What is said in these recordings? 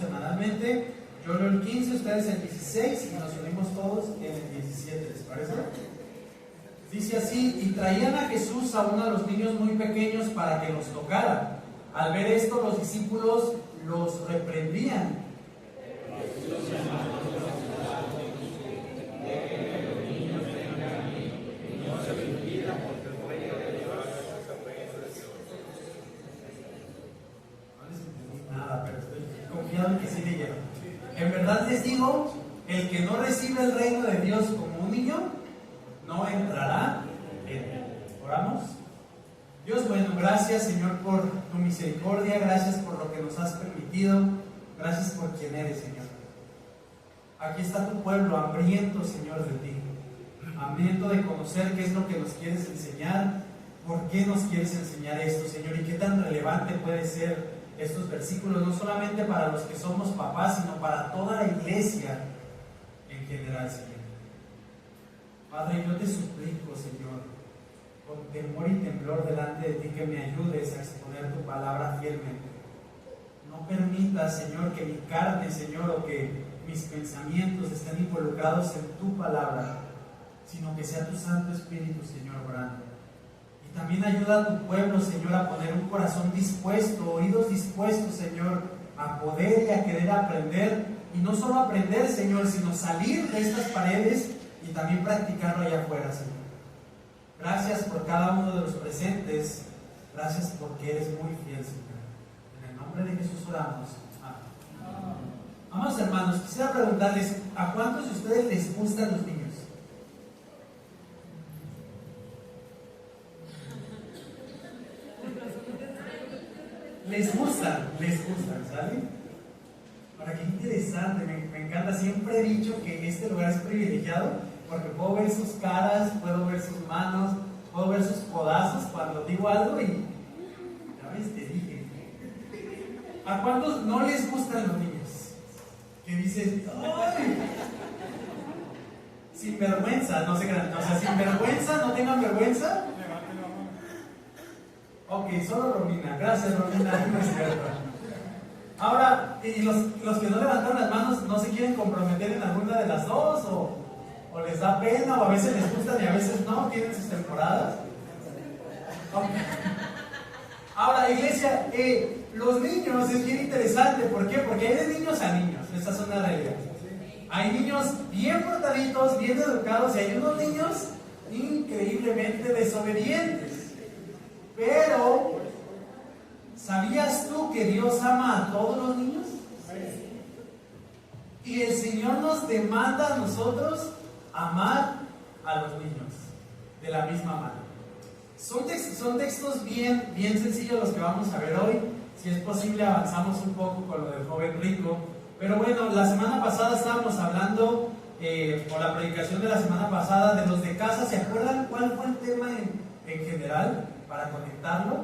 semanalmente. Yo leo el 15, ustedes el 16 y nos unimos todos en el 17, ¿les parece? Dice así: y traían a Jesús aún a los niños muy pequeños para que los tocara. Al ver esto, los discípulos los reprendían. Que sí leyeron. En verdad les digo, el que no recibe el reino de Dios como un niño, no entrará en él. ¿Oramos? Dios bueno, gracias Señor por tu misericordia, gracias por lo que nos has permitido, gracias por quien eres, Señor. Aquí está tu pueblo hambriento, Señor, de ti, hambriento de conocer qué es lo que nos quieres enseñar, por qué nos quieres enseñar esto, Señor, y qué tan relevante puede ser estos versículos, no solamente para los que somos papás, sino para toda la iglesia en general, Señor. Padre, yo te suplico, Señor, con temor y temblor delante de ti, que me ayudes a exponer tu palabra fielmente. No permitas, Señor, que mi carne, Señor, o que mis pensamientos estén involucrados en tu palabra, sino que sea tu Santo Espíritu, Señor, obrando. También ayuda a tu pueblo, Señor, a poner un corazón dispuesto, oídos dispuestos, Señor, a poder y a querer aprender. Y no solo aprender, Señor, sino salir de estas paredes y también practicarlo allá afuera, Señor. Gracias por cada uno de los presentes. Gracias porque eres muy fiel, Señor. En el nombre de Jesús oramos. Amén. Amados hermanos, quisiera preguntarles, ¿a cuántos de ustedes les gustan los niños? Les gustan, ¿sale? Ahora, qué interesante, me encanta. Siempre he dicho que este lugar es privilegiado porque puedo ver sus caras, puedo ver sus manos, puedo ver sus codazos cuando digo algo y ya ves, te dije. ¿A cuántos no les gustan los niños? Que dicen, ¡ay! Sin vergüenza, no se crean, o sea, sin vergüenza, no tengan vergüenza. Ok, solo Romina, gracias Romina, no es cierto. Ahora, y los que no levantaron las manos, ¿no se quieren comprometer en alguna de las dos? ¿O les da pena? ¿O a veces les gustan y a veces no? ¿Tienen sus temporadas? Okay. Ahora, iglesia, los niños es bien interesante. ¿Por qué? Porque hay de niños a niños, esa es una realidad. Hay niños bien portaditos, bien educados, y hay unos niños increíblemente desobedientes. Pero, ¿sabías tú que Dios ama a todos los niños? Y el Señor nos demanda a nosotros amar a los niños de la misma manera. Son textos bien sencillos los que vamos a ver hoy. Si es posible avanzamos un poco con lo del joven rico. Pero bueno, la semana pasada estábamos hablando, o la predicación de la semana pasada, de los de casa. ¿Se acuerdan cuál fue el tema en general? Para conectarlo.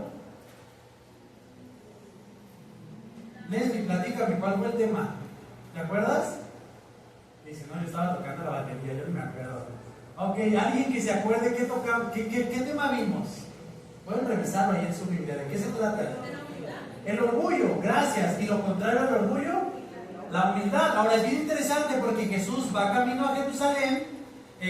Leslie, platícame, ¿cuál fue el tema? ¿Te acuerdas? Dice, no, yo estaba tocando la batería, yo no me acuerdo. Ok, alguien que se acuerde qué tema vimos. Pueden revisarlo ahí en su Biblia. ¿De qué se trata? El orgullo, gracias. ¿Y lo contrario al orgullo? La humildad. Ahora es bien interesante porque Jesús va camino a Jerusalén.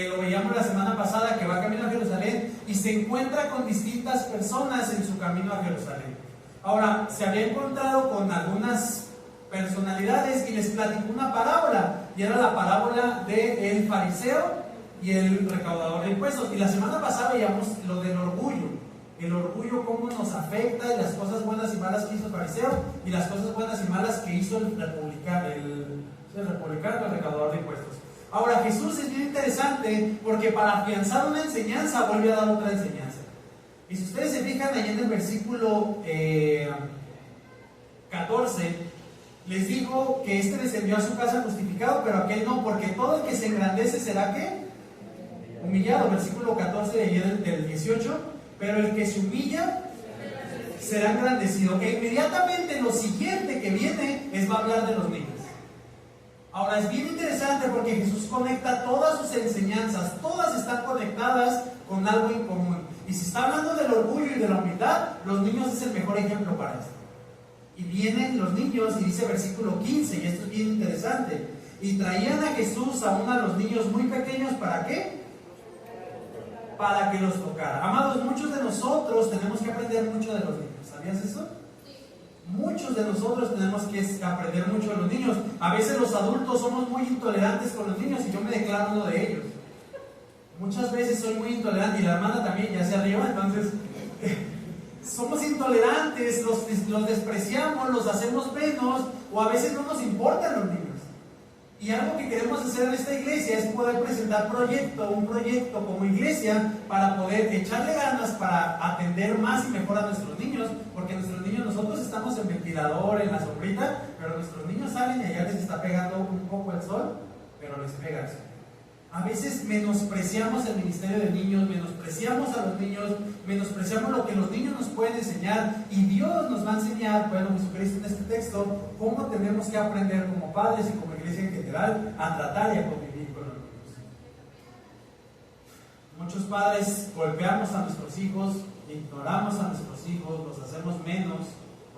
Lo veíamos la semana pasada, que va camino a Jerusalén y se encuentra con distintas personas en su camino a Jerusalén. Ahora, se había encontrado con algunas personalidades y les platicó una parábola, y era la parábola del fariseo y el recaudador de impuestos. Y la semana pasada veíamos lo del orgullo, el orgullo cómo nos afecta, y las cosas buenas y malas que hizo el fariseo y las cosas buenas y malas que hizo el recaudador de impuestos. Ahora, Jesús es bien interesante porque para afianzar una enseñanza vuelve a dar otra enseñanza. Y si ustedes se fijan ahí en el versículo 14, les dijo que este descendió a su casa justificado, pero aquel no, porque todo el que se engrandece será ¿qué? Humillado. Versículo 14 de ayer del 18, pero el que se humilla será engrandecido. E inmediatamente lo siguiente que viene va a hablar de los niños. Ahora es bien interesante porque Jesús conecta todas sus enseñanzas, todas están conectadas con algo en común. Y si está hablando del orgullo y de la humildad, los niños es el mejor ejemplo para esto. Y vienen los niños y dice versículo 15, y esto es bien interesante. Y traían a Jesús aún a los niños muy pequeños, ¿para qué? Para que los tocara. Amados, muchos de nosotros tenemos que aprender mucho de los niños. ¿Sabías eso? Muchos de nosotros tenemos que aprender mucho de los niños. A veces los adultos somos muy intolerantes con los niños y yo me declaro uno de ellos. Muchas veces soy muy intolerante y la hermana también, ya se arriba, entonces somos intolerantes, los despreciamos, los hacemos menos o a veces no nos importan los niños. Y algo que queremos hacer en esta iglesia es poder presentar un proyecto como iglesia para poder echarle ganas para atender más y mejor a nuestros niños, porque nuestros niños, nosotros estamos en ventilador, en la sombrita, pero nuestros niños salen y allá les está pegando un poco el sol, pero les pega el sol. A veces menospreciamos el ministerio de niños, menospreciamos a los niños, menospreciamos lo que los niños nos pueden enseñar y Dios nos va a enseñar, bueno, Jesucristo en este texto, cómo tenemos que aprender como padres y como iglesia en general a tratar y a convivir con los niños. Muchos padres golpeamos a nuestros hijos, ignoramos a nuestros hijos, los hacemos menos,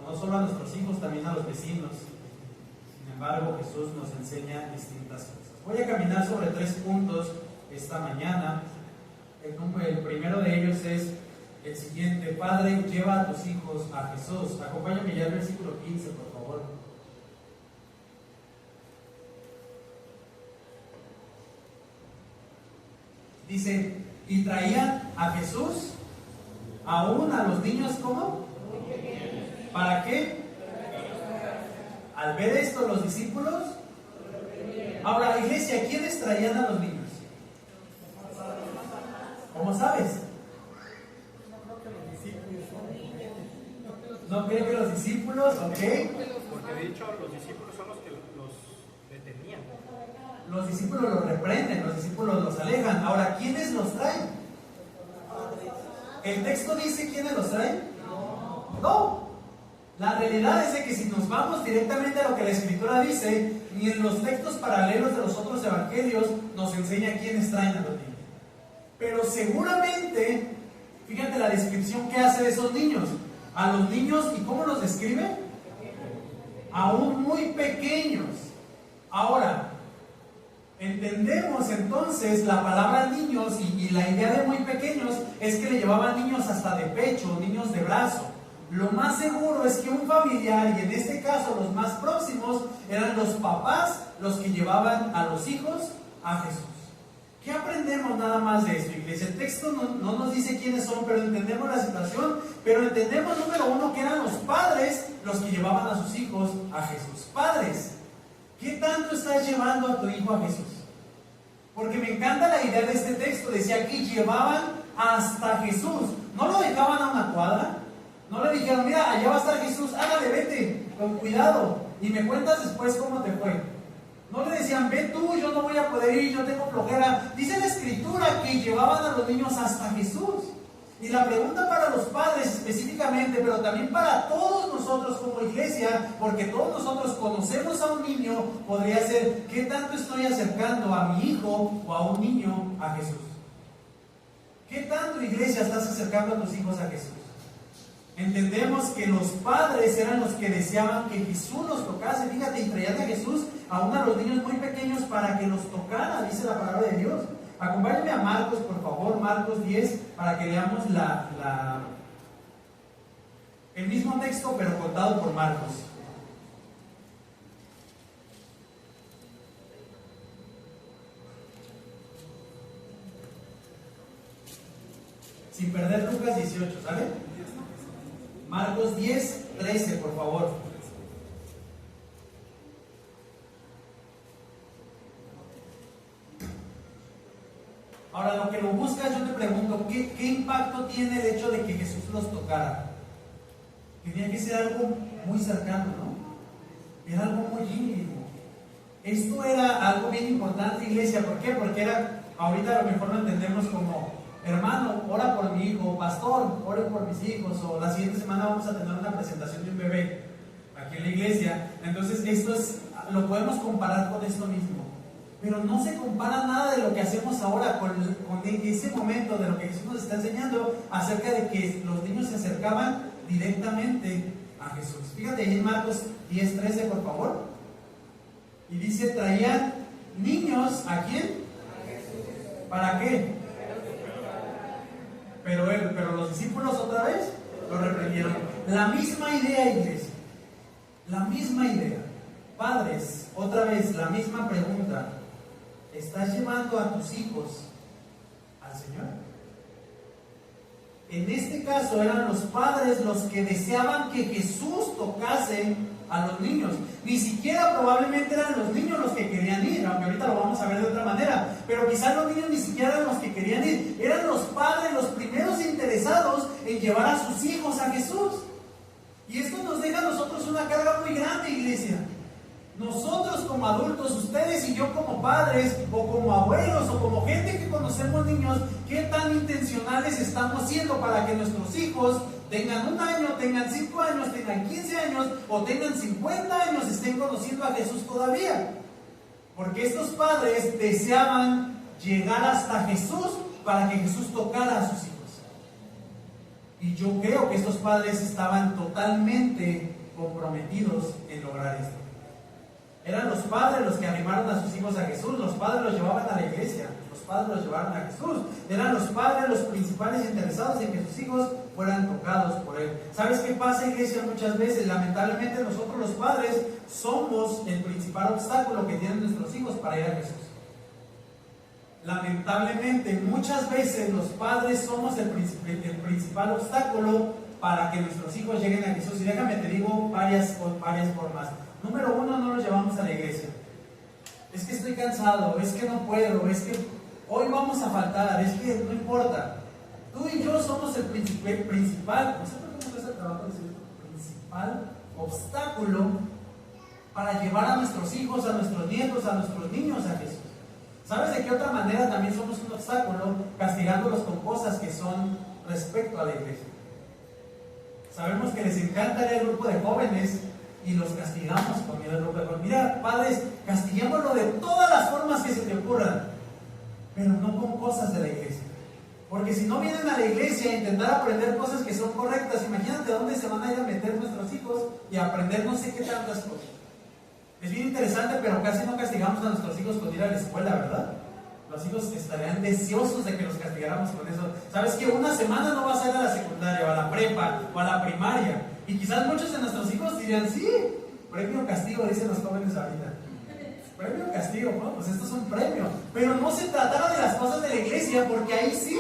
no solo a nuestros hijos, también a los vecinos. Sin embargo, Jesús nos enseña distintas cosas. Voy a caminar sobre 3 puntos esta mañana. El primero de ellos es el siguiente: Padre, lleva a tus hijos a Jesús. Acompáñame ya al versículo 15, por favor. Dice, y traían a Jesús aún a los niños, ¿cómo? ¿Para qué? Al ver esto los discípulos. Ahora, iglesia, ¿quiénes traían a los niños? ¿Cómo sabes? ¿No creo que los discípulos? ¿Ok? Porque de hecho los discípulos son los que los detenían. Los discípulos los reprenden, los discípulos los alejan. Ahora, ¿quiénes los traen? ¿El texto dice quiénes los traen? No. La realidad es de que si nos vamos directamente a lo que la Escritura dice, ni en los textos paralelos de los otros evangelios nos enseña quiénes traen a los niños. Pero seguramente, fíjate la descripción que hace de esos niños. A los niños, ¿y cómo los describe? Aún muy pequeños. Ahora, entendemos entonces la palabra niños y la idea de muy pequeños es que le llevaban niños hasta de pecho, niños de brazo. Lo más seguro es que un familiar, y en este caso los más próximos, eran los papás los que llevaban a los hijos a Jesús. ¿Qué aprendemos nada más de esto, iglesia? El texto no nos dice quiénes son, pero entendemos la situación, pero entendemos, número uno, que eran los padres los que llevaban a sus hijos a Jesús. Padres, ¿qué tanto estás llevando a tu hijo a Jesús? Porque me encanta la idea de este texto, decía que llevaban hasta Jesús, no lo dejaban a una cuadra. No le dijeron, mira, allá va a estar Jesús, ándale, vete, con cuidado, y me cuentas después cómo te fue. No le decían, ve tú, yo no voy a poder ir, yo tengo flojera. Dice la Escritura que llevaban a los niños hasta Jesús. Y la pregunta para los padres específicamente, pero también para todos nosotros como iglesia, porque todos nosotros conocemos a un niño, podría ser, ¿qué tanto estoy acercando a mi hijo o a un niño a Jesús? ¿Qué tanto, iglesia, estás acercando a tus hijos a Jesús? Entendemos que los padres eran los que deseaban que Jesús los tocase. Fíjate, y traían a Jesús aún a los niños muy pequeños para que los tocara, dice la palabra de Dios. Acompáñame a Marcos, por favor, Marcos 10, para que leamos el mismo texto, pero contado por Marcos. Sin perder Lucas 18, ¿sale? Marcos 10, 13, por favor. Ahora, lo que lo buscas, yo te pregunto, ¿qué impacto tiene el hecho de que Jesús los tocara? Tenía que ser algo muy cercano, ¿no? Era algo muy íntimo. Esto era algo bien importante, iglesia. ¿Por qué? Porque era, ahorita a lo mejor lo entendemos como, hermano, ora por mi hijo, pastor, ore por mis hijos, o la siguiente semana vamos a tener una presentación de un bebé aquí en la iglesia. Entonces lo podemos comparar con esto mismo, pero no se compara nada de lo que hacemos ahora con ese momento, de lo que Jesús nos está enseñando acerca de que los niños se acercaban directamente a Jesús. Fíjate ahí en Marcos 10:13, por favor. Y dice, traían niños, ¿a quién? ¿Para qué? Pero los discípulos otra vez lo reprendieron. La misma idea, iglesia. La misma idea. Padres, otra vez la misma pregunta. ¿Estás llevando a tus hijos al Señor? En este caso eran los padres los que deseaban que Jesús tocase a los niños. Ni siquiera probablemente eran los niños los que querían ir, aunque ahorita lo vamos a ver de otra manera. Pero quizás los niños ni siquiera eran los que querían ir. Eran los padres los primeros interesados en llevar a sus hijos a Jesús. Y esto nos deja a nosotros una carga muy grande, iglesia. Nosotros como adultos, ustedes y yo como padres, o como abuelos, o como gente que conocemos niños, ¿qué tan intencionales estamos siendo para que nuestros hijos tengan 1 año, tengan 5 años, tengan 15 años, o tengan 50 años, estén conociendo a Jesús todavía? Porque estos padres deseaban llegar hasta Jesús para que Jesús tocara a sus hijos. Y yo creo que estos padres estaban totalmente comprometidos en lograr esto. Eran los padres los que animaron a sus hijos a Jesús, los padres los llevaban a la iglesia, los padres los llevaron a Jesús. Eran los padres los principales interesados en que sus hijos fueran tocados por Él. ¿Sabes qué pasa, iglesia? Muchas veces, lamentablemente, nosotros los padres somos el principal obstáculo que tienen nuestros hijos para ir a Jesús. Lamentablemente, muchas veces los padres somos el principal obstáculo para que nuestros hijos lleguen a Jesús. Y déjame te digo varias formas. Número 1, no los llevamos a la iglesia. Es que estoy cansado, es que no puedo, es que hoy vamos a faltar, es que no importa. Tú y yo somos el principal, no sé por qué me cuesta trabajo decir esto, principal obstáculo para llevar a nuestros hijos, a nuestros nietos, a nuestros niños a Jesús. ¿Sabes de qué otra manera también somos un obstáculo? Castigándolos con cosas que son respecto a la iglesia. Sabemos que les encanta ir al grupo de jóvenes y los castigamos con ir al grupo de jóvenes. Mira, padres, castiguémoslo de todas las formas que se te ocurran, pero no con cosas de la iglesia. Porque si no vienen a la iglesia a intentar aprender cosas que son correctas, imagínate dónde se van a ir a meter nuestros hijos y a aprender no sé qué tantas cosas. Es bien interesante, pero casi no castigamos a nuestros hijos con ir a la escuela, ¿verdad? Los hijos estarían deseosos de que los castigáramos con eso. ¿Sabes que una semana no vas a ir a la secundaria, o a la prepa, o a la primaria? Y quizás muchos de nuestros hijos dirían, sí, premio castigo, dicen los jóvenes ahorita. Premio castigo, ¿no? Pues esto es un premio. Pero no se tratara de las cosas de la iglesia, porque ahí sí.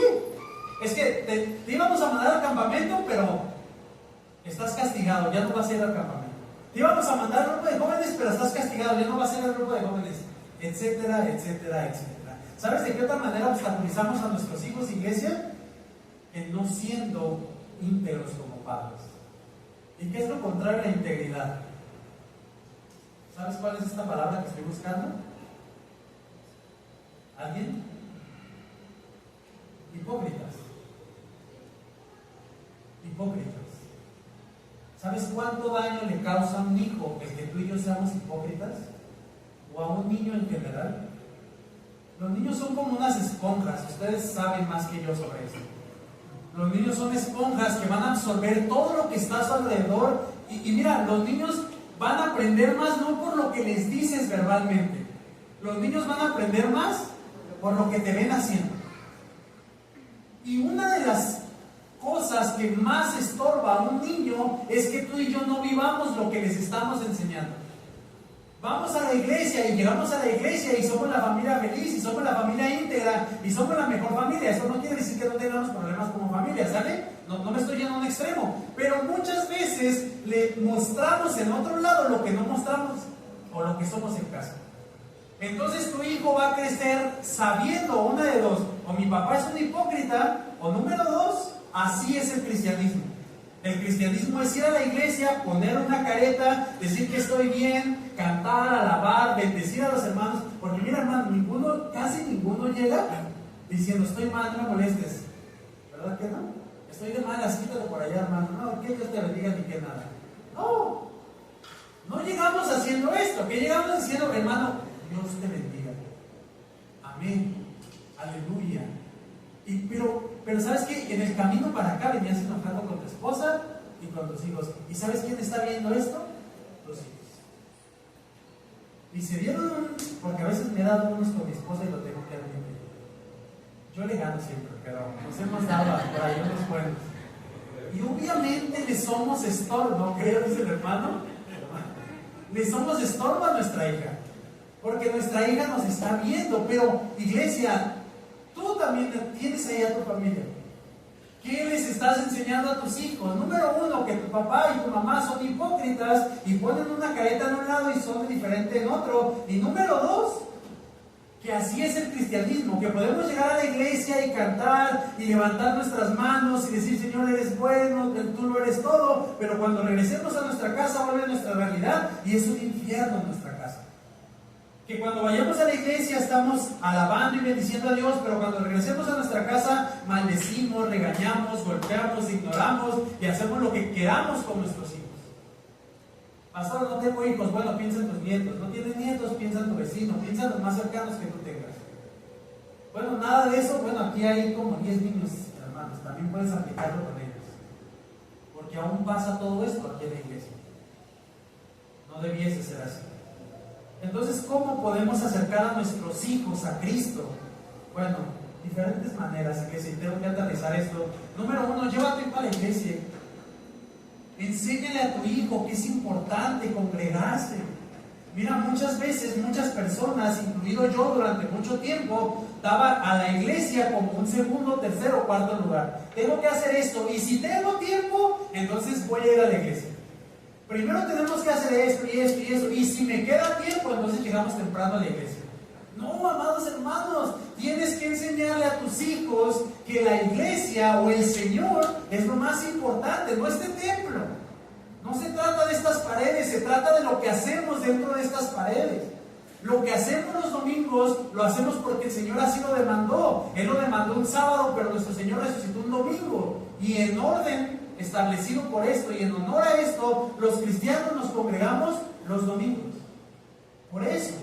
Es que te íbamos a mandar al campamento, pero estás castigado, ya no vas a ir al campamento. Te íbamos a mandar al grupo de jóvenes, pero estás castigado, ya no vas a ir al grupo de jóvenes, etcétera, etcétera, etcétera. ¿Sabes de qué otra manera obstaculizamos a nuestros hijos, iglesia? En no siendo íntegros como padres. ¿Y qué es lo contrario a la integridad? ¿Sabes cuál es esta palabra que estoy buscando? ¿Alguien? Hipócritas. Hipócritas. ¿Sabes cuánto daño le causa a un hijo el que tú y yo seamos hipócritas? ¿O a un niño en general? Los niños son como unas esponjas. Ustedes saben más que yo sobre eso. Los niños son esponjas que van a absorber todo lo que está a su alrededor. Y mira, los niños van a aprender más no por lo que les dices verbalmente. Los niños van a aprender más por lo que te ven haciendo. Y una de las cosas que más estorba a un niño es que tú y yo no vivamos lo que les estamos enseñando. Vamos a la iglesia y llegamos a la iglesia y somos la familia feliz y somos la familia íntegra y somos la mejor familia. Eso no quiere decir que no tengamos problemas como familia, ¿sale? No me estoy yendo a un extremo. Pero muchas veces le mostramos en otro lado lo que no mostramos o lo que somos en casa. Entonces tu hijo va a crecer sabiendo una de dos: o mi papá es un hipócrita, o número 2, así es el cristianismo. El cristianismo es ir a la iglesia, poner una careta, decir que estoy bien, cantar, alabar, bendecir a los hermanos. Porque mira, hermano, casi ninguno llega diciendo estoy mal, no me molestes. ¿Verdad que no? Estoy de malas, quítate por allá, hermano. No, que Dios te bendiga ni que nada. No llegamos haciendo esto, que llegamos diciendo, hermano, Dios te bendiga. Amén. Aleluya. Pero ¿sabes qué? En el camino para acá venías enojado con tu esposa, y con tus hijos. ¿Y sabes quién está viendo esto? Tus hijos. Y se dieron porque a veces me he dado unos con mi esposa y lo tengo que admitir. Yo le gano siempre, pero nos hemos dado por ahí unos buenos. Y obviamente le somos estorbo, creo, dice el hermano. Le somos estorbo a nuestra hija, porque nuestra hija nos está viendo. Pero, iglesia, tú también tienes ahí a tu familia. ¿Qué les estás enseñando a tus hijos? Número uno, que tu papá y tu mamá son hipócritas y ponen una careta en un lado y son diferentes en otro. Y número dos, que así es el cristianismo, que podemos llegar a la iglesia y cantar y levantar nuestras manos y decir, Señor, eres bueno, tú lo eres todo, pero cuando regresemos a nuestra casa vuelve nuestra realidad y es un infierno en nuestra casa. Que cuando vayamos a la iglesia estamos alabando y bendiciendo a Dios, pero cuando regresemos a nuestra casa maldecimos, regañamos, golpeamos, ignoramos y hacemos lo que queramos con nuestros hijos. Pastor, no tengo hijos. Bueno, piensa en tus nietos. No tienes nietos, piensa en tu vecino, piensa en los más cercanos que tú tengas. Bueno, nada de eso. Bueno, aquí hay como 10 niños, hermanos, también puedes aplicarlo con ellos, porque aún pasa todo esto aquí en la iglesia. No debiese ser así. Entonces, ¿cómo podemos acercar a nuestros hijos a Cristo? Bueno, diferentes maneras, que si tengo que aterrizar esto. Número uno, lleva a tu hijo a la iglesia. Enséñale a tu hijo que es importante congregarse. Mira, muchas veces, muchas personas, incluido yo durante mucho tiempo, daba a la iglesia como un segundo, tercero o cuarto lugar. Tengo que hacer esto, y si tengo tiempo, entonces voy a ir a la iglesia. Primero tenemos que hacer esto y esto y eso, y si me queda tiempo, entonces llegamos temprano a la iglesia. No, amados hermanos, tienes que enseñarle a tus hijos que la iglesia o el Señor es lo más importante, no este templo. No se trata de estas paredes, se trata de lo que hacemos dentro de estas paredes. Lo que hacemos los domingos, lo hacemos porque el Señor así lo demandó. Él lo demandó un sábado, pero nuestro Señor resucitó un domingo. Y en orden establecido por esto, y en honor a esto, los cristianos nos congregamos los domingos. Por eso.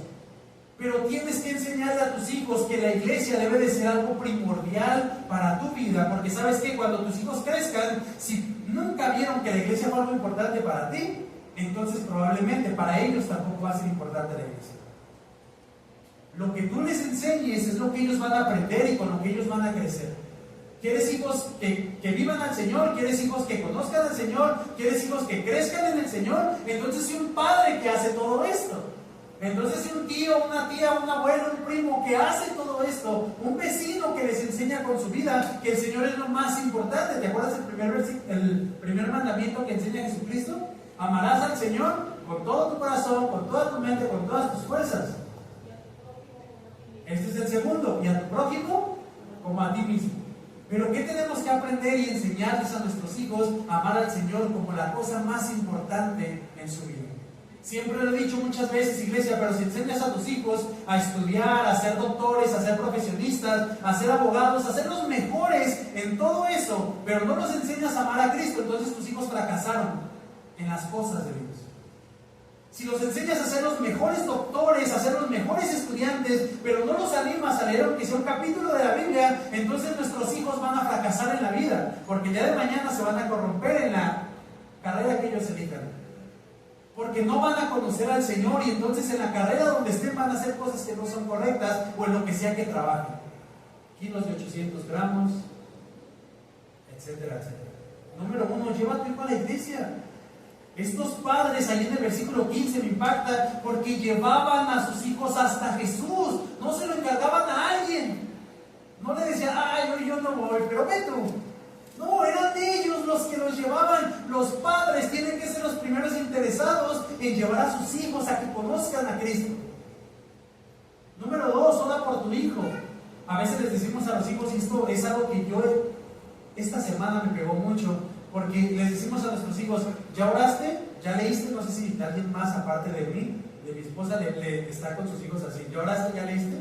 Pero tienes que enseñarle a tus hijos que la iglesia debe de ser algo primordial para tu vida, porque sabes que cuando tus hijos crezcan, si nunca vieron que la iglesia fue algo importante para ti, entonces probablemente para ellos tampoco va a ser importante la iglesia. Lo que tú les enseñes es lo que ellos van a aprender y con lo que ellos van a crecer. ¿Quieres hijos que vivan al Señor? ¿Quieres hijos que conozcan al Señor? ¿Quieres hijos que crezcan en el Señor? Entonces si un padre que hace todo esto. Entonces, si un tío, una tía, un abuelo, un primo que hace todo esto, un vecino que les enseña con su vida que el Señor es lo más importante. ¿Te acuerdas el primer mandamiento que enseña Jesucristo? Amarás al Señor con todo tu corazón, con toda tu mente, con todas tus fuerzas. Este es el segundo. Y a tu prójimo como a ti mismo. Pero ¿qué tenemos que aprender y enseñarles a nuestros hijos? A amar al Señor como la cosa más importante en su vida. Siempre lo he dicho muchas veces, iglesia, pero si enseñas a tus hijos a estudiar, a ser doctores, a ser profesionistas, a ser abogados, a ser los mejores en todo eso, pero no los enseñas a amar a Cristo, entonces tus hijos fracasaron en las cosas de Dios. Si los enseñas a ser los mejores doctores, a ser los mejores estudiantes, pero no los animas a leer aunque sea un capítulo de la Biblia, entonces nuestros hijos van a fracasar en la vida, porque el día de mañana se van a corromper en la carrera que ellos elijan. Porque no van a conocer al Señor y entonces en la carrera donde estén van a hacer cosas que no son correctas o en lo que sea que trabajen. Kilos de 800 gramos, etcétera, etcétera. Número uno, lleva a tu hijo a la iglesia. Estos padres, ahí en el versículo 15 me impacta, porque llevaban a sus hijos hasta Jesús, no se lo encargaban a alguien. No le decían, ay, yo no voy, pero ve tú. No, eran ellos los que los llevaban. Los padres tienen que ser los primeros interesados en llevar a sus hijos a que conozcan a Cristo. Número dos, ora por tu hijo. A veces les decimos a los hijos, y esto es algo que yo esta semana me pegó mucho, porque les decimos a nuestros hijos, ¿ya oraste? ¿Ya leíste? No sé si alguien más aparte de mí, de mi esposa, le está con sus hijos así. ¿Ya oraste? ¿Ya leíste?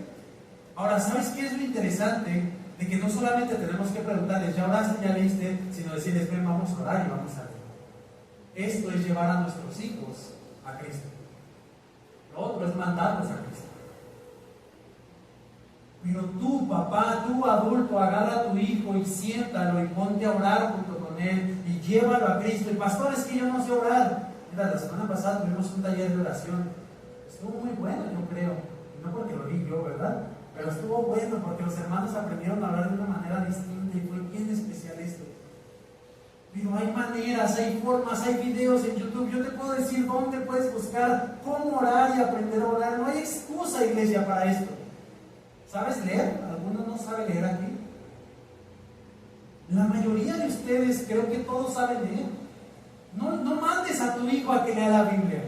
Ahora, ¿sabes qué es lo interesante? De que no solamente tenemos que preguntarles, ¿ya oraste, ya leíste? Sino decirles, ven, vamos a orar y vamos a leer. Esto es llevar a nuestros hijos a Cristo. Lo otro es mandarlos a Cristo. Pero tú, papá, tú adulto, agarra a tu hijo y siéntalo y ponte a orar junto con él y llévalo a Cristo. Y pastor, es que yo no sé orar. Mira, la semana pasada tuvimos un taller de oración. Estuvo muy bueno, yo creo. No porque lo vi yo, ¿verdad? Pero estuvo bueno porque los hermanos aprendieron a hablar de una manera distinta y fue bien especial esto. Pero hay maneras, hay formas, hay videos en YouTube. Yo te puedo decir dónde puedes buscar cómo orar y aprender a orar. No hay excusa, iglesia, para esto. ¿Sabes leer? ¿Alguno no sabe leer aquí? La mayoría de ustedes, creo que todos saben leer. No mandes a tu hijo a que lea la Biblia.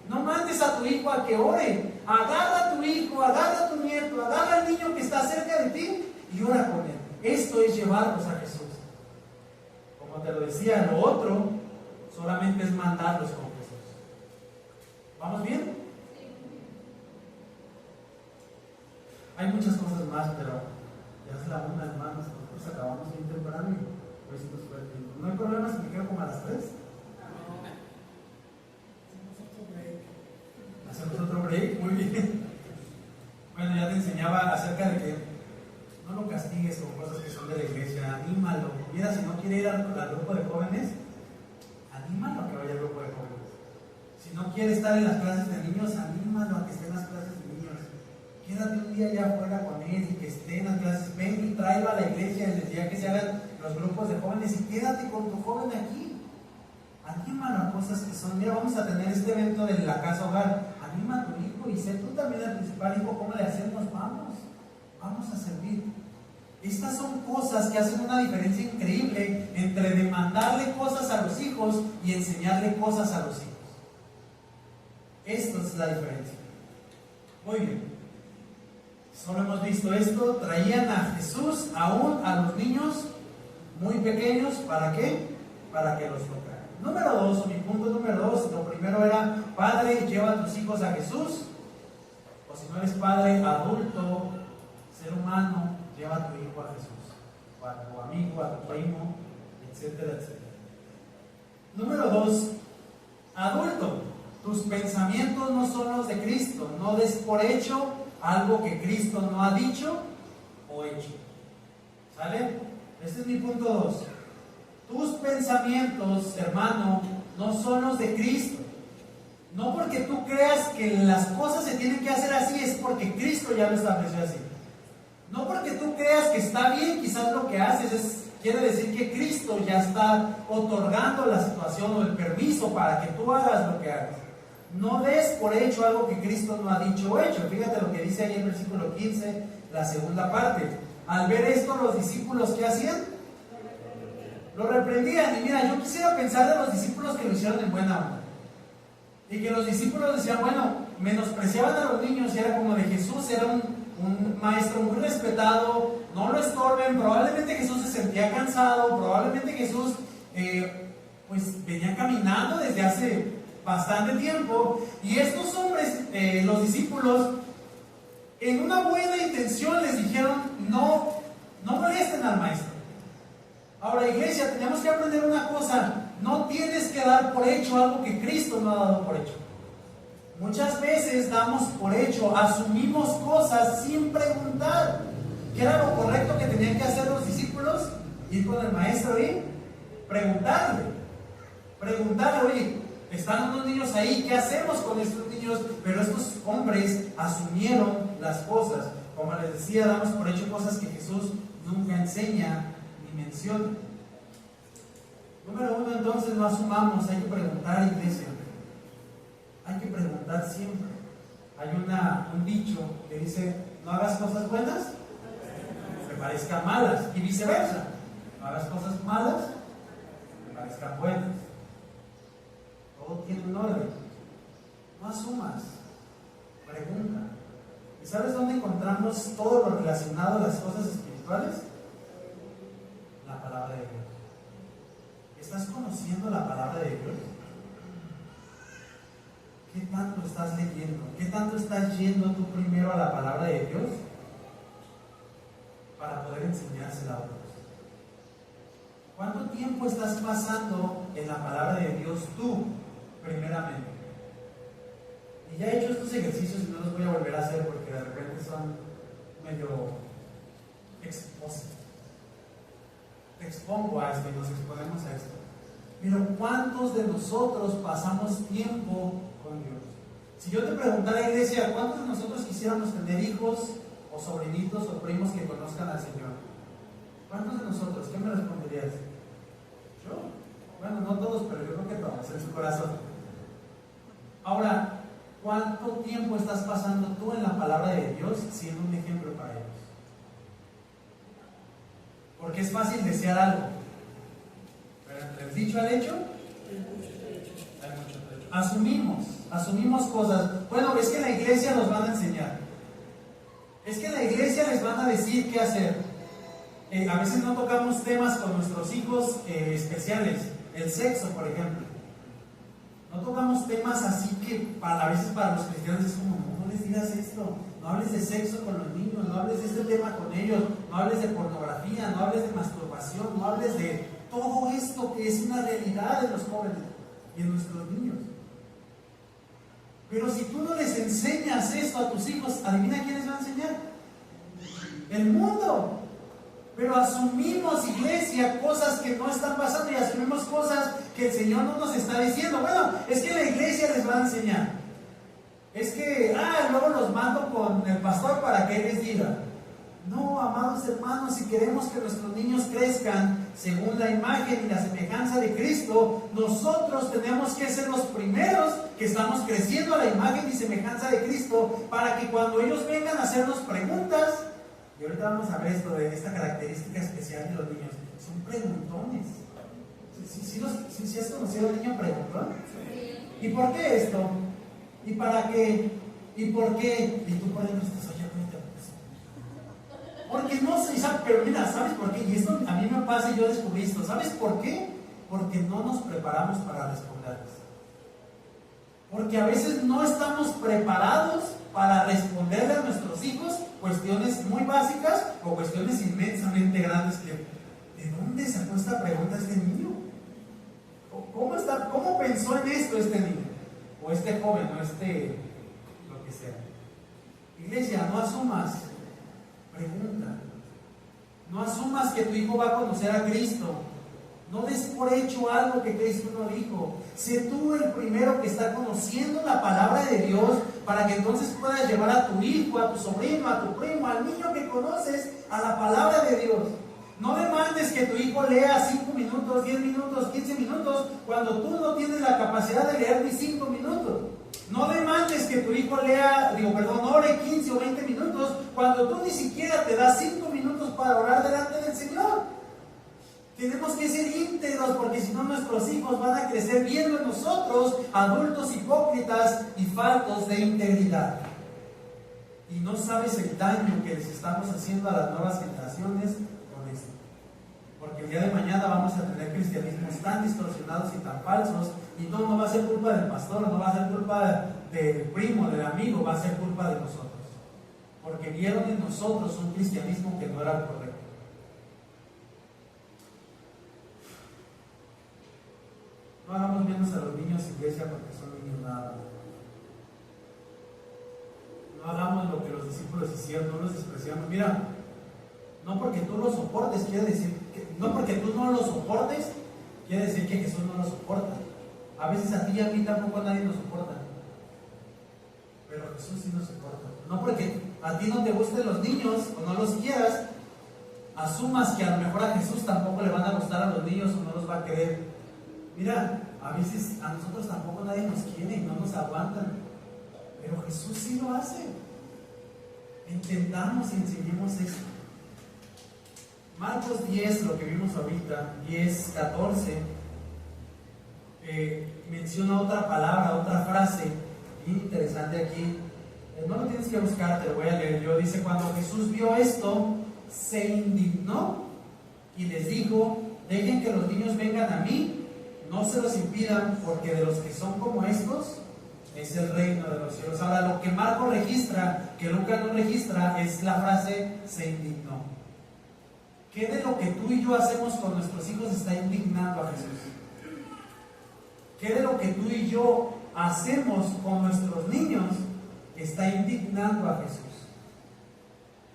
No mandes a tu hijo a que ore. Agarra a tu hijo, agarra a tu nieto, agarra al niño que está cerca de ti y ora con él. Esto es llevarlos a Jesús. Como te lo decía, lo otro solamente es mandarlos con Jesús. ¿Vamos bien? Hay muchas cosas más, pero ya es la una, hermanos. Nosotros acabamos bien temprano y pues nos fue el tiempo. No hay problema si me quedo como a las 3. Hacemos otro break, muy bien. Bueno, ya te enseñaba acerca de que no lo castigues con cosas que son de la iglesia, anímalo. Mira, si no quiere ir al grupo de jóvenes, anímalo a que vaya al grupo de jóvenes. Si no quiere estar en las clases de niños, anímalo a que esté en las clases de niños. Quédate un día allá afuera con él y que esté en las clases. Ven y tráelo a la iglesia desde ya que se hagan los grupos de jóvenes y quédate con tu joven aquí. Anímalo a cosas que son. Mira, vamos a tener este evento de la casa hogar. Anima a tu hijo y sé tú también el principal hijo. ¿Cómo le hacemos? Vamos a servir. Estas son cosas que hacen una diferencia increíble entre demandarle cosas a los hijos y enseñarle cosas a los hijos. Esto es la diferencia. Muy bien. Solo hemos visto esto. Traían a Jesús aún a los niños muy pequeños. ¿Para qué? Para que los tocaran. Número 2, mi punto número 2. Lo primero era: padre, lleva a tus hijos a Jesús. O si no eres padre, adulto, ser humano, lleva a tu hijo a Jesús, o a tu amigo, a tu primo, etcétera, etcétera. Número 2, adulto, tus pensamientos no son los de Cristo. No des por hecho algo que Cristo no ha dicho o hecho. ¿Sale? Este es mi punto 2. Tus pensamientos, hermano, no son los de Cristo. No porque tú creas que las cosas se tienen que hacer así, es porque Cristo ya lo estableció así. No porque tú creas que está bien, quizás lo que haces quiere decir que Cristo ya está otorgando la situación o el permiso para que tú hagas lo que hagas. No des por hecho algo que Cristo no ha dicho o hecho. Fíjate lo que dice ahí en el versículo 15, la segunda parte. Al ver esto, los discípulos, ¿qué hacían? Lo reprendían. Y mira, yo quisiera pensar de los discípulos que lo hicieron en buena onda. Y que los discípulos decían, bueno, menospreciaban a los niños y era como de Jesús, era un maestro muy respetado, no lo estorben. Probablemente Jesús se sentía cansado, probablemente Jesús pues venía caminando desde hace bastante tiempo. Y estos hombres, los discípulos, en una buena intención les dijeron, no molesten al maestro. Ahora, iglesia, tenemos que aprender una cosa: no tienes que dar por hecho algo que Cristo no ha dado por hecho. Muchas veces damos por hecho, asumimos cosas sin preguntar. ¿Qué era lo correcto que tenían que hacer los discípulos? Ir con el maestro y preguntarle, oye, están unos niños ahí, ¿qué hacemos con estos niños? Pero estos hombres asumieron las cosas. Como les decía, damos por hecho cosas que Jesús nunca enseña ni menciona. Número 1, entonces, no asumamos, hay que preguntar, iglesia. Hay que preguntar siempre. Hay un dicho que dice: no hagas cosas buenas que parezcan malas, y viceversa. No hagas cosas malas que parezcan buenas. Todo tiene un orden. No asumas, pregunta. ¿Y sabes dónde encontramos todo lo relacionado a las cosas espirituales? La palabra de Dios. ¿Estás conociendo la palabra de Dios? ¿Qué tanto estás leyendo? ¿Qué tanto estás yendo tú primero a la palabra de Dios para poder enseñársela a otros? ¿Cuánto tiempo estás pasando en la palabra de Dios tú, primeramente? Y ya he hecho estos ejercicios y no los voy a volver a hacer porque de repente son medio expuestos. te expongo a esto y nos exponemos a esto. Pero ¿cuántos de nosotros pasamos tiempo con Dios? Si yo te preguntara, iglesia, ¿cuántos de nosotros quisiéramos tener hijos o sobrinitos o primos que conozcan al Señor? ¿Cuántos de nosotros? ¿Qué me responderías? ¿Yo? Bueno, no todos, pero yo creo que todos, en su corazón. Ahora, ¿cuánto tiempo estás pasando tú en la palabra de Dios siendo un ejemplo para ellos? Porque es fácil desear algo, pero entre el dicho al hecho, hay mucho trecho. Asumimos cosas. Bueno, es que en la iglesia nos van a enseñar. Es que en la iglesia les van a decir qué hacer. A veces no tocamos temas con nuestros hijos especiales. El sexo, por ejemplo. No tocamos temas así que a veces para los cristianos es como, no les digas esto, no hables de sexo con los niños, no hables de este tema con ellos, no hables de pornografía, no hables de masturbación, no hables de todo esto que es una realidad en los jóvenes y en nuestros niños. Pero si tú no les enseñas esto a tus hijos, adivina quién les va a enseñar. El mundo. Pero asumimos, iglesia, cosas que no están pasando y asumimos cosas que el Señor no nos está diciendo. Bueno, es que la iglesia les va a enseñar. Es que, luego los mando con el pastor para que él les diga. No, amados hermanos, si queremos que nuestros niños crezcan según la imagen y la semejanza de Cristo, nosotros tenemos que ser los primeros que estamos creciendo a la imagen y semejanza de Cristo, para que cuando ellos vengan a hacernos preguntas, y ahorita vamos a ver esto de esta característica especial de los niños, son preguntones. ¿Sí has conocido a un niño preguntón? Sí. ¿Y por qué esto? ¿Y para qué? ¿Y por qué? Y tú por ahí estás, oye, porque no sé, pero mira, ¿sabes por qué? Y esto a mí me pasa y yo descubrí esto. ¿Sabes por qué? Porque no nos preparamos para responderles. Porque a veces no estamos preparados para responderle a nuestros hijos cuestiones muy básicas o cuestiones inmensamente grandes que, ¿de dónde sacó esta pregunta este niño? ¿Cómo pensó en esto este niño? O este joven, o lo que sea. Iglesia, no asumas, pregunta. No asumas que tu hijo va a conocer a Cristo. No des por hecho algo que Cristo no dijo. Sé tú el primero que está conociendo la palabra de Dios, para que entonces puedas llevar a tu hijo, a tu sobrino, a tu primo, al niño que conoces, a la palabra de Dios. No demandes que tu hijo lea 5 minutos, 10 minutos, 15 minutos, cuando tú no tienes la capacidad de leer ni 5 minutos. No demandes que tu hijo ore 15 o 20 minutos, cuando tú ni siquiera te das 5 minutos para orar delante del Señor. Tenemos que ser íntegros, porque si no nuestros hijos van a crecer viendo en nosotros adultos hipócritas y faltos de integridad. Y no sabes el daño que les estamos haciendo a las nuevas generaciones con esto. Porque el día de mañana vamos a tener cristianismos tan distorsionados y tan falsos, y no va a ser culpa del pastor, no va a ser culpa del primo, del amigo, va a ser culpa de nosotros. Porque vieron en nosotros un cristianismo que no era el correcto. No hagamos menos a los niños, iglesia, porque son niños nada. No hagamos lo que los discípulos hicieron, no los despreciamos. Mira, no porque tú lo soportes, no porque tú no lo soportes, quiere decir que Jesús no lo soporta. A veces a ti y a mí tampoco nadie nos soporta, pero Jesús sí nos soporta. No porque a ti no te gusten los niños o no los quieras, asumas que a lo mejor a Jesús tampoco le van a gustar a los niños o no los va a querer. Mira, a veces a nosotros tampoco nadie nos quiere y no nos aguantan, pero Jesús sí lo hace. Intentamos y enseñemos eso. Marcos 10, lo que vimos ahorita, 10, 14, menciona otra palabra, otra frase bien interesante aquí. No lo tienes que buscar, te lo voy a leer yo. Dice: cuando Jesús vio esto, se indignó y les dijo: dejen que los niños vengan a mí, no se los impidan, porque de los que son como estos es el reino de los cielos. Ahora, lo que Marcos registra, que Lucas no registra, es la frase se indignó. ¿Qué de lo que tú y yo hacemos con nuestros hijos está indignando a Jesús? ¿Qué de lo que tú y yo hacemos con nuestros niños está indignando a Jesús?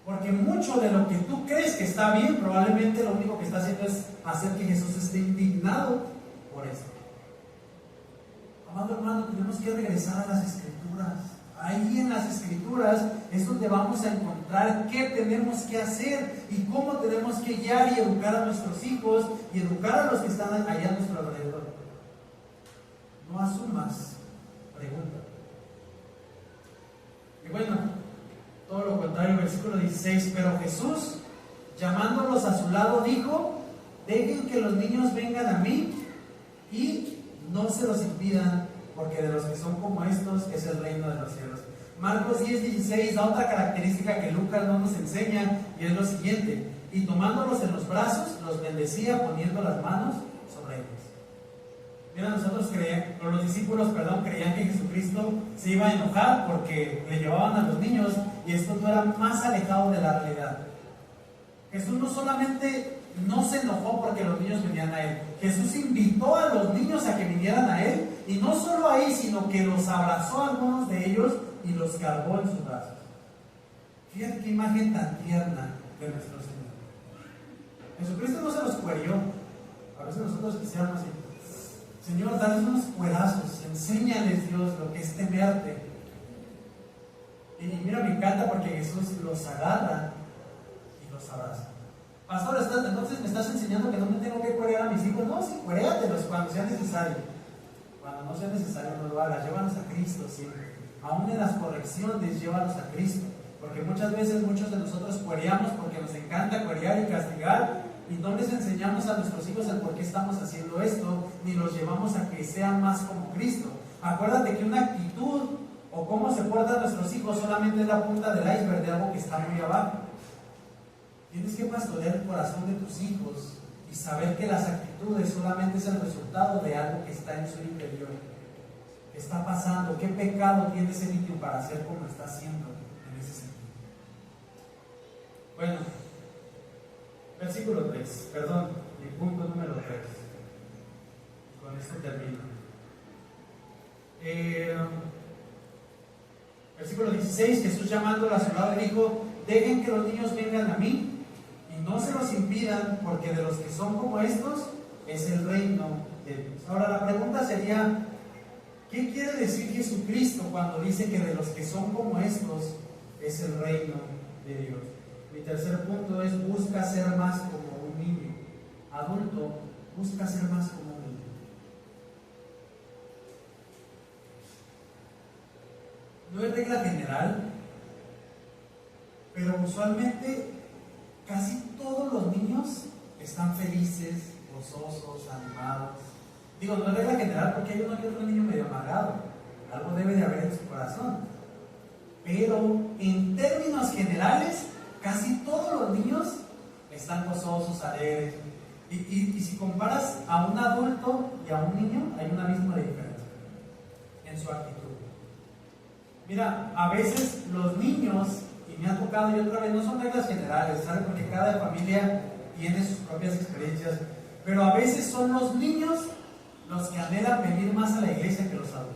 Porque mucho de lo que tú crees que está bien, probablemente lo único que está haciendo es hacer que Jesús esté indignado por eso. Amado hermano, tenemos que regresar a las Escrituras. Ahí en las Escrituras es donde vamos a encontrar qué tenemos que hacer y cómo tenemos que guiar y educar a nuestros hijos y educar a los que están allá a nuestro alrededor. No asumas, pregunta. Y bueno, todo lo contrario, versículo 16, pero Jesús, llamándolos a su lado, dijo: dejen que los niños vengan a mí y no se los impidan, porque de los que son como estos es el reino de los cielos. Marcos 10:16 da otra característica que Lucas no nos enseña, y es lo siguiente: y tomándolos en los brazos, los bendecía poniendo las manos sobre ellos. Mira, los discípulos creían que Jesucristo se iba a enojar porque le llevaban a los niños, y esto no era más alejado de la realidad. Jesús no solamente no se enojó porque los niños venían a Él, Jesús invitó a los niños a que vinieran a Él, y no solo ahí, sino que los abrazó a algunos de ellos y los cargó en sus brazos. Fíjate qué imagen tan tierna de nuestro Señor. Jesucristo no se los cuerió. A veces nosotros quisiéramos decir: Señor, dale unos cuerazos, enséñales, Dios, lo que es temerte. Y mira, me encanta porque Jesús los agarra y los abraza. Pastor, entonces me estás enseñando que no me tengo que cuerear a mis hijos. No, sí, cueréatelos cuando sea necesario. Cuando no sea necesario, no lo hagas. Llévalos a Cristo siempre. Aún en las correcciones, llévalos a Cristo. Porque muchas veces muchos de nosotros cuereamos porque nos encanta cuerear y castigar, y no les enseñamos a nuestros hijos el por qué estamos haciendo esto, ni los llevamos a que sean más como Cristo. Acuérdate que una actitud o cómo se portan nuestros hijos solamente es la punta del iceberg de algo que está muy abajo. Tienes que pastorear el corazón de tus hijos y saber que las actitudes solamente es el resultado de algo que está en su interior. ¿Qué está pasando? ¿Qué pecado tiene ese niño para hacer como está haciendo en ese sentido? Bueno, versículo 3, perdón, el punto número 3. Con esto termino. Versículo 16, Jesús llamándolo a su lado dijo: dejen que los niños vengan a mí y no se los impidan, porque de los que son como estos es el reino de Dios. Ahora la pregunta sería: ¿qué quiere decir Jesucristo cuando dice que de los que son como estos es el reino de Dios? Mi tercer punto es: busca ser más como un niño. Adulto, busca ser más como un niño. No es regla general, pero usualmente casi todos los niños están felices, gozosos, animados. Digo, no es regla general porque hay uno que otro niño medio amargado. Algo debe de haber en su corazón. Pero en términos generales, casi todos los niños están gozosos, alegres. Y si comparas a un adulto y a un niño, hay un abismo de diferencia en su actitud. Mira, a veces los niños, y me ha tocado, y otra vez, no son reglas generales, ¿sabes? Porque cada familia tiene sus propias experiencias, pero a veces son los niños los que anhelan venir más a la iglesia que los adultos.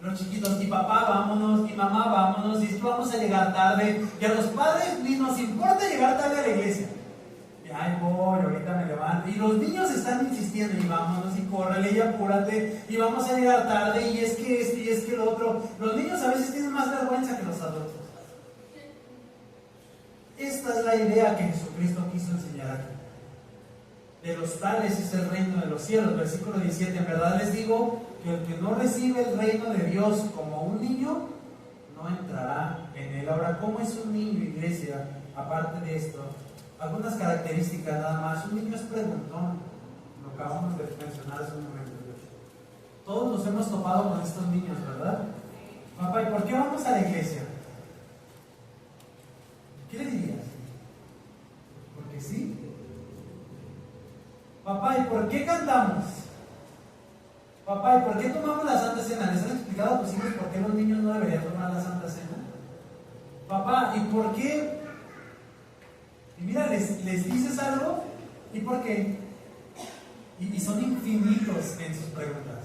Los chiquitos: y papá, vámonos, y mamá, vámonos, y es que vamos a llegar tarde, y a los padres ni nos importa llegar tarde a la iglesia. Y ay, voy, ahorita me levanto. Y los niños están insistiendo: y vámonos, y córrele, y apúrate, y vamos a llegar tarde, y es que esto, y es que lo otro. Los niños a veces tienen más vergüenza que los adultos. Esta es la idea que Jesucristo quiso enseñar aquí. De los tales es el reino de los cielos. Versículo 17: en verdad les digo que el que no recibe el reino de Dios como un niño, no entrará en él. Ahora, ¿cómo es un niño, iglesia? Aparte de esto, algunas características nada más. Un niño es preguntón, lo acabamos de mencionar hace un momento. Todos nos hemos topado con estos niños, ¿verdad? Papá, ¿y por qué vamos a la iglesia? ¿Qué le dirías? Porque sí. Papá, ¿y por qué cantamos? Papá, ¿y por qué tomamos la Santa Cena? ¿Les han explicado a tus hijos por qué los niños no deberían tomar la Santa Cena? Papá, ¿y por qué? Y mira, les dices algo, ¿y por qué? Y son infinitos en sus preguntas.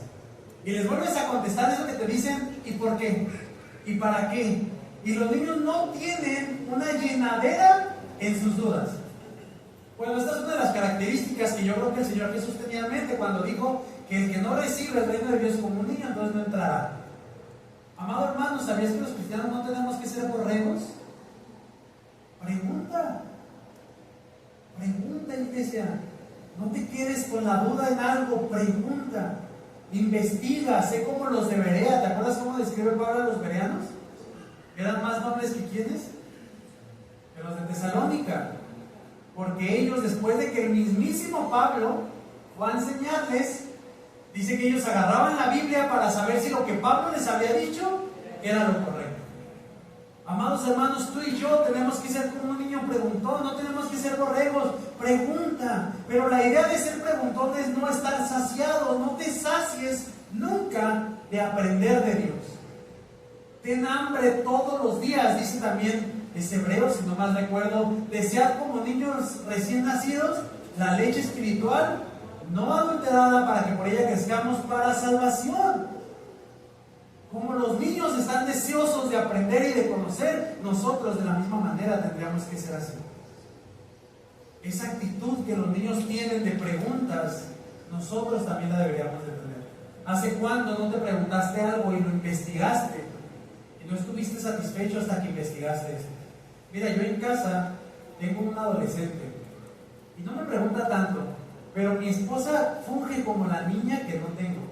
Y les vuelves a contestar eso que te dicen, ¿y por qué? ¿Y para qué? Y los niños no tienen una llenadera en sus dudas. Bueno, esta es una de las características que yo creo que el Señor Jesús tenía en mente cuando dijo que el que no recibe el reino de Dios como un niño, entonces no entrará. Amado hermano, ¿sabías que los cristianos no tenemos que ser borregos? Pregunta, iglesia. No te quedes con la duda en algo, pregunta, investiga, sé como los de Berea. ¿Te acuerdas cómo describe Pablo a los bereanos? ¿Eran más nobles que quiénes? Que los de Tesalónica. Porque ellos, después de que el mismísimo Pablo fue a enseñarles, dice que ellos agarraban la Biblia para saber si lo que Pablo les había dicho era lo correcto. Amados hermanos, tú y yo tenemos que ser como un niño preguntón, no tenemos que ser borregos. Pregunta, pero la idea de ser preguntón es no estar saciado. No te sacies nunca de aprender de Dios. Ten hambre todos los días, dice también Hebreos, si no mal recuerdo. Desead como niños recién nacidos la leche espiritual no adulterada, para que por ella crezcamos para salvación. Como los niños están deseosos de aprender y de conocer, nosotros de la misma manera tendríamos que ser así. Esa actitud que los niños tienen de preguntas, nosotros también la deberíamos de tener. ¿Hace cuándo no te preguntaste algo y lo investigaste y no estuviste satisfecho hasta que investigaste esto? Mira, yo en casa tengo un adolescente y no me pregunta tanto, pero mi esposa funge como la niña que no tengo.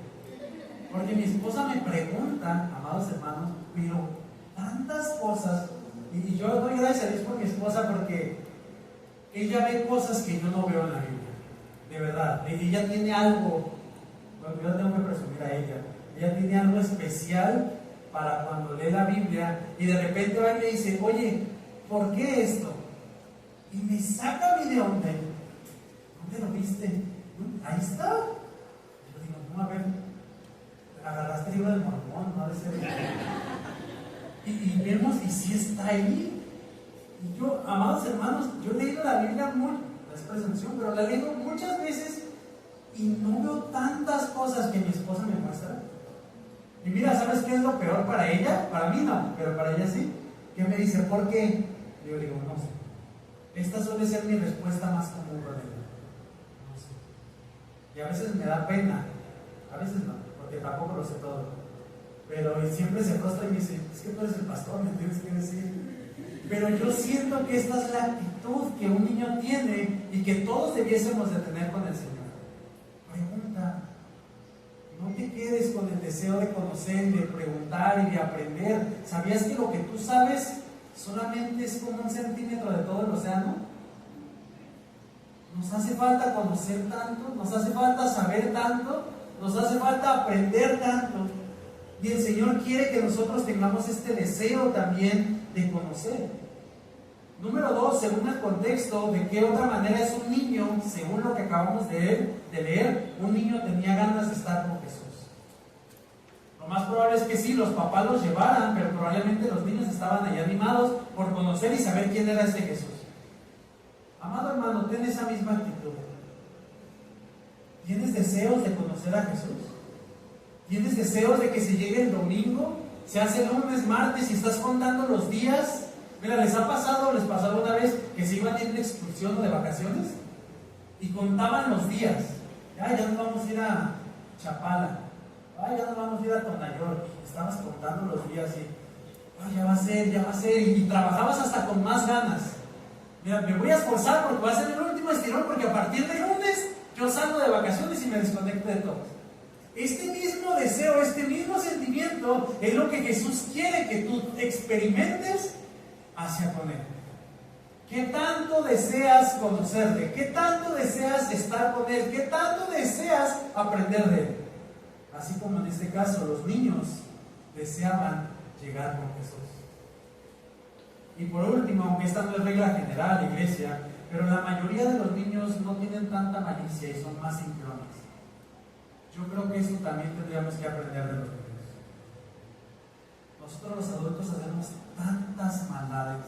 Porque mi esposa me pregunta, amados hermanos, pero tantas cosas, y yo doy gracias a Dios por mi esposa, porque ella ve cosas que yo no veo en la Biblia, de verdad. Ella tiene algo, bueno, yo tengo que presumir a ella tiene algo especial para cuando lee la Biblia, y de repente va y me dice, oye, ¿por qué esto? Y me saca mi de onda. ¿Dónde lo viste? Ahí está. Yo digo, no, a ver, agarraste el libro del Mormón, no ha de ser. Y vemos, y sí está ahí. Y yo, amados hermanos, yo he leído la Biblia no es presunción, pero la he leído muchas veces y no veo tantas cosas que mi esposa me muestra. Y mira, ¿sabes qué es lo peor para ella? Para mí no, pero para ella sí. Que me dice, ¿por qué? Y yo digo, no sé. Esta suele ser mi respuesta más común con ella. No sé. Y a veces me da pena, a veces no, porque tampoco lo sé todo. Pero siempre se frustra y me dice, es que tú eres el pastor, me tienes que decir. Pero yo siento que esta es la actitud que un niño tiene y que todos debiésemos de tener con el Señor. Pregunta. No te quedes con el deseo de conocer, de preguntar y de aprender. ¿Sabías que lo que tú sabes solamente es como 1 centímetro de todo el océano? Nos hace falta conocer tanto, nos hace falta saber tanto, nos hace falta aprender tanto. Y el Señor quiere que nosotros tengamos este deseo también de conocer. Número 2, según el contexto, ¿de qué otra manera es un niño? Según lo que acabamos de leer, un niño tenía ganas de estar con Jesús. Lo más probable es que sí, los papás los llevaran, pero probablemente los niños estaban ahí animados por conocer y saber quién era ese Jesús. Amado hermano, ten esa misma actitud. ¿Tienes deseos de conocer a Jesús? ¿Tienes deseos de que se llegue el domingo? Se hace lunes, martes y estás contando los días. Mira, les pasaba una vez que se iban a ir de excursión o de vacaciones y contaban los días. Ya nos vamos a ir a Chapala. Ya nos vamos a ir a Tonayor. Estabas contando los días y ya va a ser. Y trabajabas hasta con más ganas. Mira, me voy a esforzar porque va a ser el último estirón, porque a partir de lunes yo salgo de vacaciones y me desconecto de todo. Este mismo deseo, este mismo sentimiento es lo que Jesús quiere que tú experimentes hacia con Él. ¿Qué tanto deseas conocerle? ¿Qué tanto deseas estar con Él? ¿Qué tanto deseas aprender de Él? Así como en este caso los niños deseaban llegar con Jesús. Y por último, aunque esta no es regla general, iglesia, pero la mayoría de los niños no tienen tanta malicia y son más simplones. Yo creo que eso también tendríamos que aprender de los niños. Nosotros los adultos hacemos tantas maldades.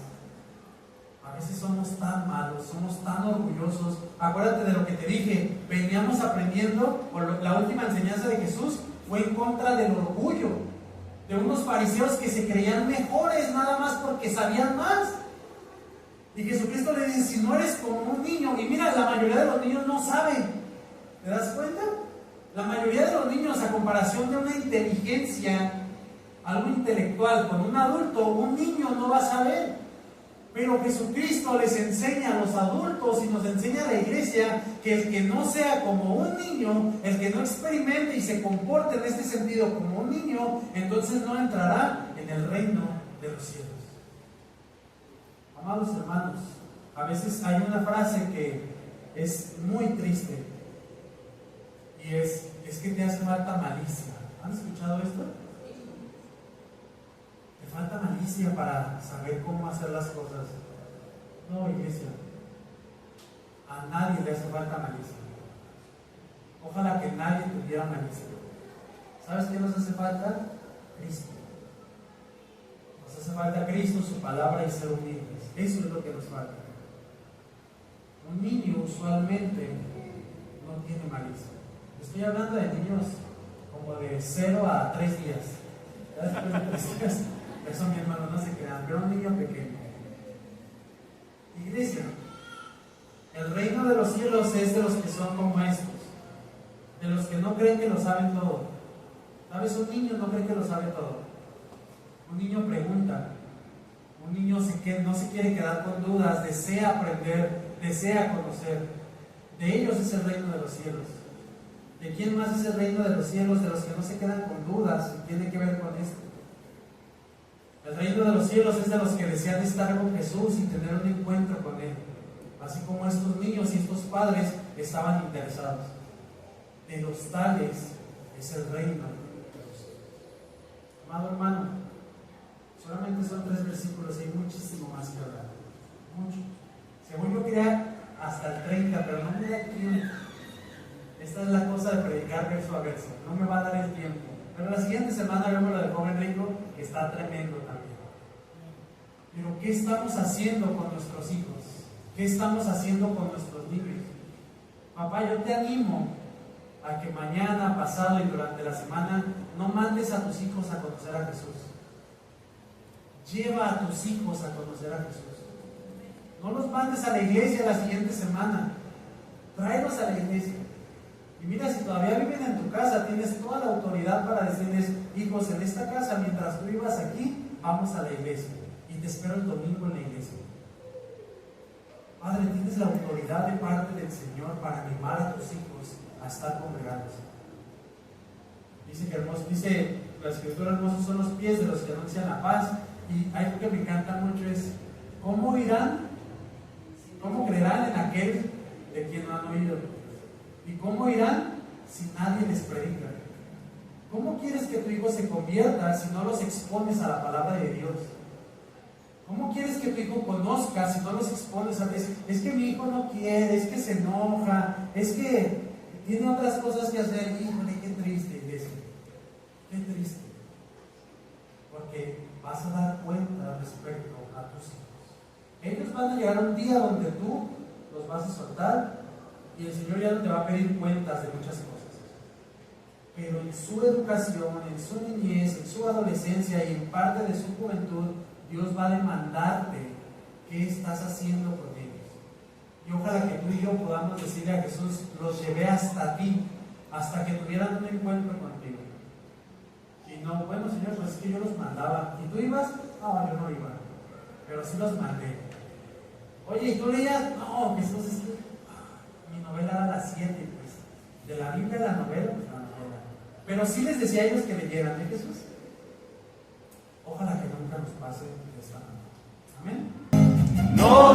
A veces somos tan malos, somos tan orgullosos. Acuérdate de lo que te dije. Veníamos aprendiendo, la última enseñanza de Jesús fue en contra del orgullo de unos fariseos que se creían mejores nada más porque sabían más. Y Jesucristo le dice, si no eres como un niño, y mira, la mayoría de los niños no saben, ¿te das cuenta? La mayoría de los niños, a comparación de una inteligencia, algo intelectual con un adulto, un niño no va a saber. Pero Jesucristo les enseña a los adultos y nos enseña a la iglesia que el que no sea como un niño, el que no experimente y se comporte en este sentido como un niño, entonces no entrará en el reino de los cielos. Amados hermanos, a veces hay una frase que es muy triste y es que te hace falta malicia. ¿Han escuchado esto? Te falta malicia para saber cómo hacer las cosas. No, iglesia, a nadie le hace falta malicia. Ojalá que nadie tuviera malicia. ¿Sabes qué nos hace falta? Cristo. Nos hace falta Cristo, su palabra y ser humildes. Eso es lo que nos falta. Un niño usualmente no tiene malicia. Estoy hablando de niños como de 0 a 3 días. Después de 3 días, eso mi hermano no se crean, pero un niño pequeño. Iglesia, el reino de los cielos es de los que son como estos, de los que no creen que lo saben todo. ¿Sabes? Un niño no cree que lo sabe todo. Un niño pregunta. Un niño no se quiere quedar con dudas, desea aprender, desea conocer. De ellos es el reino de los cielos. ¿De quién más es el reino de los cielos? De los que no se quedan con dudas y tiene que ver con esto. El reino de los cielos es de los que desean estar con Jesús y tener un encuentro con Él, así como estos niños y estos padres estaban interesados. De los tales es el reino de los cielos. Amado hermano, solamente son 3 versículos y hay muchísimo más que hablar. Mucho. Según yo quería hasta el 30, pero no me da tiempo. Esta es la cosa de predicar verso a verso. No me va a dar el tiempo. Pero la siguiente semana vemos lo del joven rico, que está tremendo también. Pero ¿qué estamos haciendo con nuestros hijos? ¿Qué estamos haciendo con nuestros niños? Papá, yo te animo a que mañana, pasado y durante la semana no mandes a tus hijos a conocer a Jesús. Lleva a tus hijos a conocer a Jesús. No los mandes a la iglesia la siguiente semana. Tráelos a la iglesia. Y mira, si todavía viven en tu casa, tienes toda la autoridad para decirles, hijos, en esta casa, mientras tú vivas aquí, vamos a la iglesia. Y te espero el domingo en la iglesia. Padre, tienes la autoridad de parte del Señor para animar a tus hijos a estar congregados. Dice la escritura, hermosos son los pies de los que anuncian la paz. Y algo que me encanta mucho es, ¿cómo creerán en aquel de quien no han oído? ¿Y cómo irán si nadie les predica? ¿Cómo quieres que tu hijo se convierta si no los expones a la palabra de Dios? ¿Cómo quieres que tu hijo conozca si no los expones a veces? Es que mi hijo no quiere, es que se enoja, es que tiene otras cosas que hacer. Híjole, qué triste, iglesia. Qué triste. Porque vas a dar cuenta respecto a tus hijos. Ellos van a llegar un día donde tú los vas a soltar y el Señor ya no te va a pedir cuentas de muchas cosas. Pero en su educación, en su niñez, en su adolescencia y en parte de su juventud, Dios va a demandarte qué estás haciendo con ellos. Y ojalá que tú y yo podamos decirle a Jesús, los llevé hasta ti, hasta que tuvieran un encuentro contigo. Y no, bueno Señor, pues es que yo los mandaba. ¿Y tú ibas? No, yo no iba. Pero sí los mandé. Oye, ¿y tú leías? No, Jesús, es que mi novela era a las 7, pues. De la Biblia a la novela, pues la novela. Pero sí les decía a ellos que leyeran, ¿eh, Jesús? Ojalá que nunca nos pase de esta manera. Amén. No